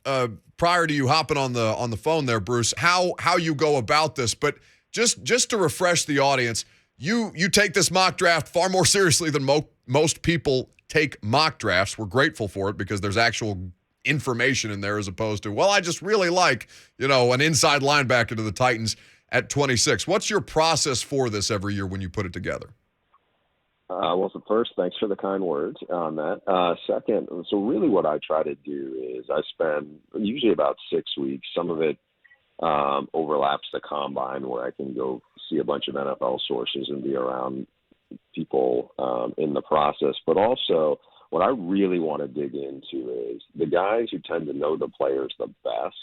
uh, prior to you hopping on the phone there, Bruce, how you go about this, but just to refresh the audience, you take this mock draft far more seriously than most people take mock drafts. We're grateful for it because there's actual information in there as opposed to, well, I just really like, an inside linebacker to the Titans at 26. What's your process for this every year when you put it together? Well, so first, thanks for the kind words on that. Second, so really what I try to do is I spend usually about 6 weeks. Some of it overlaps the combine where I can go see a bunch of NFL sources and be around people in the process. But also what I really want to dig into is the guys who tend to know the players the best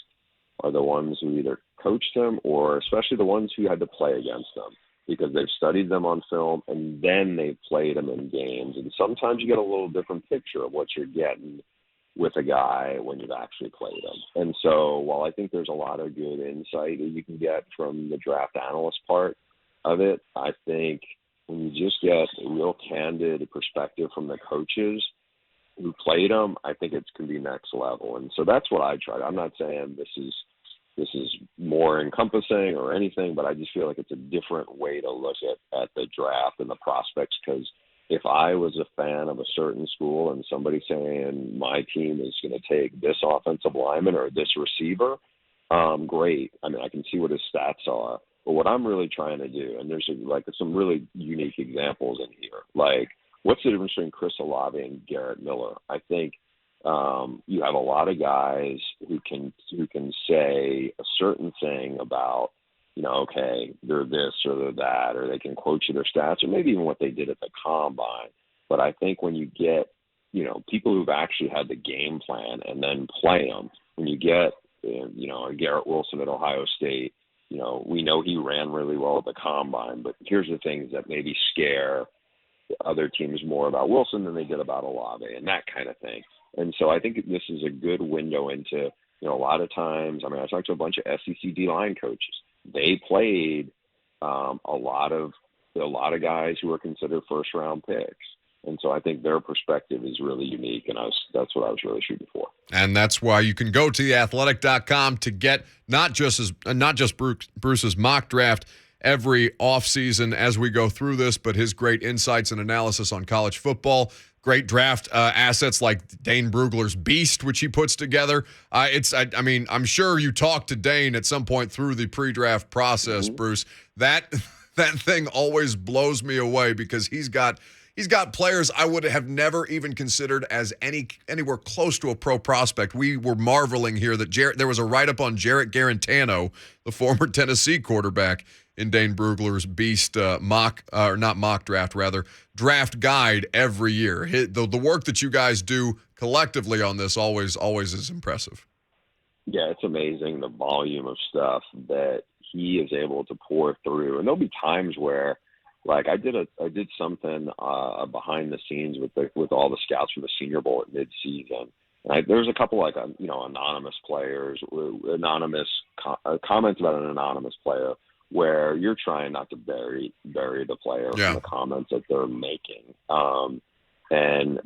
are the ones who either coached them or especially the ones who had to play against them, because they've studied them on film and then they've played them in games. And sometimes you get a little different picture of what you're getting with a guy when you've actually played him. And so while I think there's a lot of good insight that you can get from the draft analyst part of it, I think when you just get a real candid perspective from the coaches who played them, I think it can be next level. And so that's what I try. I'm not saying this is more encompassing or anything, but I just feel like it's a different way to look at the draft and the prospects. Because if I was a fan of a certain school and somebody saying my team is going to take this offensive lineman or this receiver, great. I mean, I can see what his stats are. But what I'm really trying to do, and there's some really unique examples in here, like what's the difference between Chris Olave and Garrett Miller? I think you have a lot of guys who can say a certain thing about, okay, they're this or they're that, or they can quote you their stats, or maybe even what they did at the combine. But I think when you get, people who've actually had the game plan and then play them, when you get, a Garrett Wilson at Ohio State, we know he ran really well at the combine, but here's the things that maybe scare other teams more about Wilson than they did about Olave and that kind of thing. And so I think this is a good window into, a lot of times, I talked to a bunch of SEC D-line coaches. They played a lot of guys who were considered first-round picks. And so I think their perspective is really unique, and that's what I was really shooting for. And that's why you can go to theathletic.com to get not just Bruce's mock draft every offseason as we go through this, but his great insights and analysis on college football. Great draft assets like Dane Brugler's Beast, which he puts together. I'm sure you talked to Dane at some point through the pre-draft process, mm-hmm. Bruce. That thing always blows me away because he's got players I would have never even considered as anywhere close to a pro prospect. We were marveling here that there was a write-up on Jarrett Garantano, the former Tennessee quarterback, in Dane Brugler's Beast draft guide every year. The work that you guys do collectively on this always is impressive. Yeah, it's amazing the volume of stuff that he is able to pour through. And there'll be times where, like, I did something behind the scenes with all the scouts for the Senior Bowl at midseason. There's a couple anonymous players, comments about an anonymous player where you're trying not to bury the player from the comments that they're making. And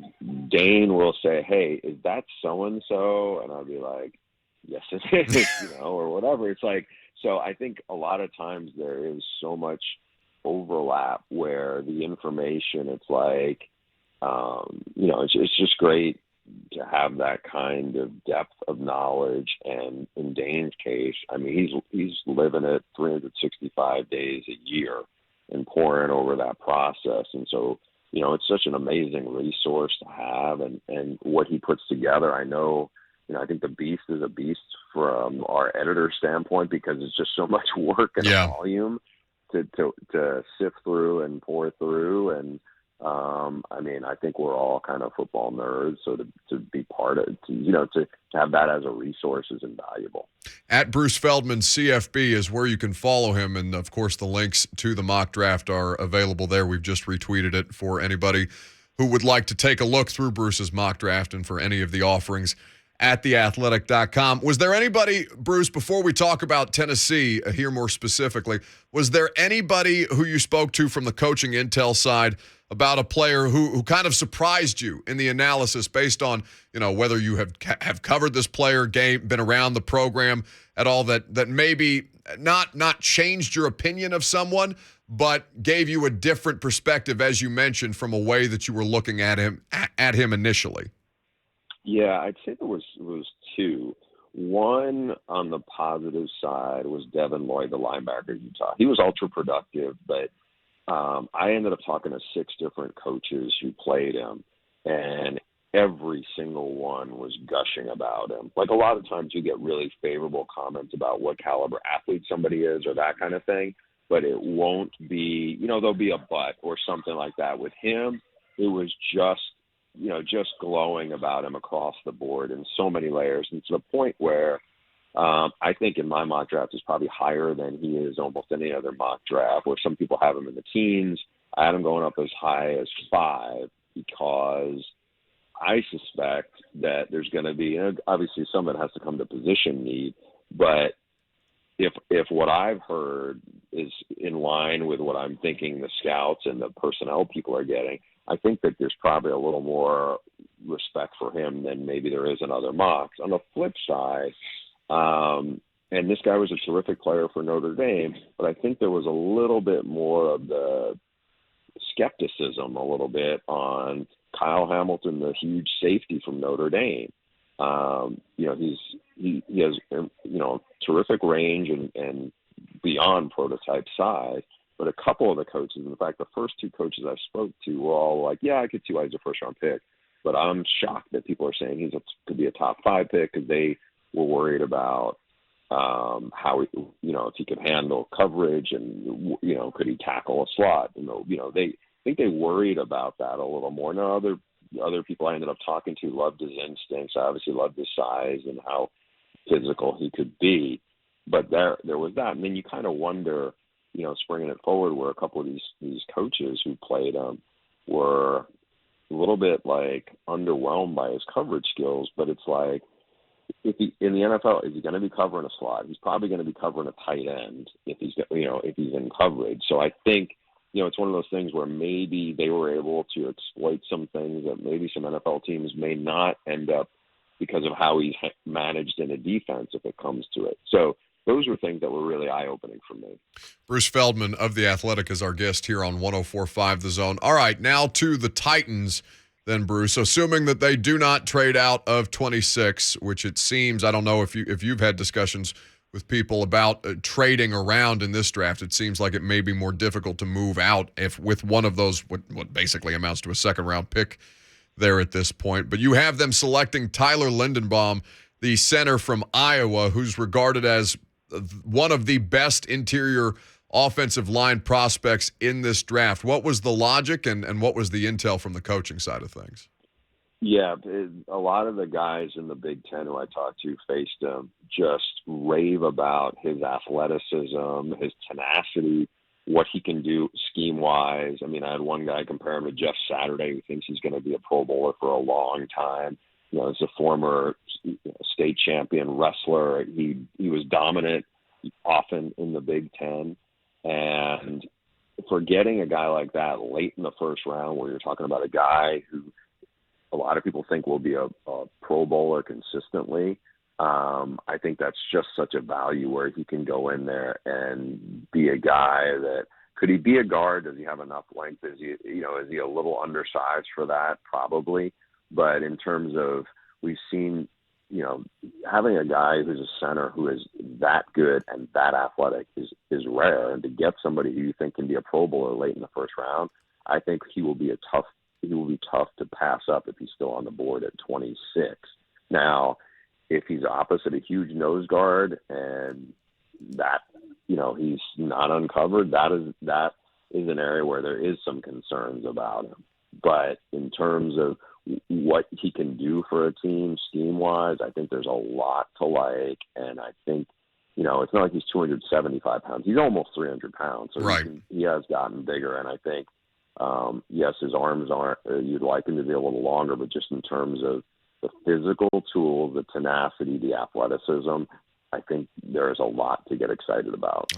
Dane will say, "Hey, is that so and so?" And I'll be like, "Yes, it is," or whatever. It's like, so I think a lot of times there is so much overlap where the information, it's like, it's just great to have that kind of depth of knowledge. And in Dane's case, he's living it 365 days a year and pouring over that process. And so, it's such an amazing resource to have, and what he puts together. I know, I think the Beast is a beast from our editor standpoint because it's just so much work and volume to sift through and pour through. And I think we're all kind of football nerds, so to be part of it, to have that as a resource is invaluable. At Bruce Feldman CFB is where you can follow him, and of course the links to the mock draft are available there. We've just retweeted it for anybody who would like to take a look through Bruce's mock draft and for any of the offerings at theathletic.com. Was there anybody, Bruce, before we talk about Tennessee here more specifically, was there anybody who you spoke to from the coaching intel side about a player who kind of surprised you in the analysis based on, whether you have covered this player game, been around the program at all, that maybe not changed your opinion of someone, but gave you a different perspective, as you mentioned, from a way that you were looking at him initially? Yeah, I'd say there was two. One on the positive side was Devin Lloyd, the linebacker at Utah. He was ultra productive, but I ended up talking to 6 different coaches who played him, and every single one was gushing about him. Like, a lot of times you get really favorable comments about what caliber athlete somebody is or that kind of thing, but it won't be, there'll be a but or something like that. With him, it was just glowing about him across the board in so many layers, and to the point where I think in my mock draft is probably higher than he is almost any other mock draft, where some people have him in the teens. I had him going up as high as 5 because I suspect that there's going to be, obviously some of it has to come to position need, but if what I've heard is in line with what I'm thinking the scouts and the personnel people are getting, I think that there's probably a little more respect for him than maybe there is in other mocks. On the flip side, and this guy was a terrific player for Notre Dame, but I think there was a little bit more of the skepticism a little bit on Kyle Hamilton, the huge safety from Notre Dame. He has terrific range and beyond prototype size. But a couple of the coaches, in fact, the first 2 coaches I spoke to were all like, yeah, I could see why he's a first-round pick. But I'm shocked that people are saying could be a top 5 pick because they were worried about how if he could handle coverage and, could he tackle a slot? They think they worried about that a little more. Now, other people I ended up talking to loved his instincts, obviously loved his size and how physical he could be. But there was that. And then you kind of wonder, springing it forward, where a couple of these coaches who played him were a little bit like underwhelmed by his coverage skills. But it's like, in the NFL, is he going to be covering a slot? He's probably going to be covering a tight end if he's in coverage. So I think, it's one of those things where maybe they were able to exploit some things that maybe some NFL teams may not end up because of how he's managed in a defense if it comes to it. So those were things that were really eye-opening for me. Bruce Feldman of The Athletic is our guest here on 104.5 The Zone. All right, now to the Titans then, Bruce. Assuming that they do not trade out of 26, which it seems, I don't know if you've had discussions with people about trading around in this draft. It seems like it may be more difficult to move out if with one of those, what basically amounts to a second-round pick there at this point. But you have them selecting Tyler Lindenbaum, the center from Iowa, who's regarded as one of the best interior offensive line prospects in this draft. What was the logic and what was the intel from the coaching side of things? Yeah, a lot of the guys in the Big Ten who I talked to faced him just rave about his athleticism, his tenacity, what he can do scheme-wise. I mean, I had one guy compare him to Jeff Saturday, who thinks he's going to be a Pro Bowler for a long time. As a former state champion wrestler, he was dominant often in the Big Ten. And for getting a guy like that late in the first round, where you're talking about a guy who a lot of people think will be a Pro Bowler consistently, I think that's just such a value where he can go in there and be a guy that could he be a guard? Does he have enough length? Is he a little undersized for that? Probably. But in terms of, we've seen, having a guy who's a center who is that good and that athletic is rare. And to get somebody who you think can be a Pro Bowler late in the first round, I think he will be tough to pass up if he's still on the board at 26. Now, if he's opposite a huge nose guard and that, he's not uncovered, that is an area where there is some concerns about him. But in terms of what he can do for a team scheme-wise, I think there's a lot to like. And I think, it's not like he's 275 pounds. He's almost 300 pounds. So right. He has gotten bigger. And I think, yes, his arms aren't, you'd like him to be a little longer, but just in terms of the physical tools, the tenacity, the athleticism, I think there's a lot to get excited about.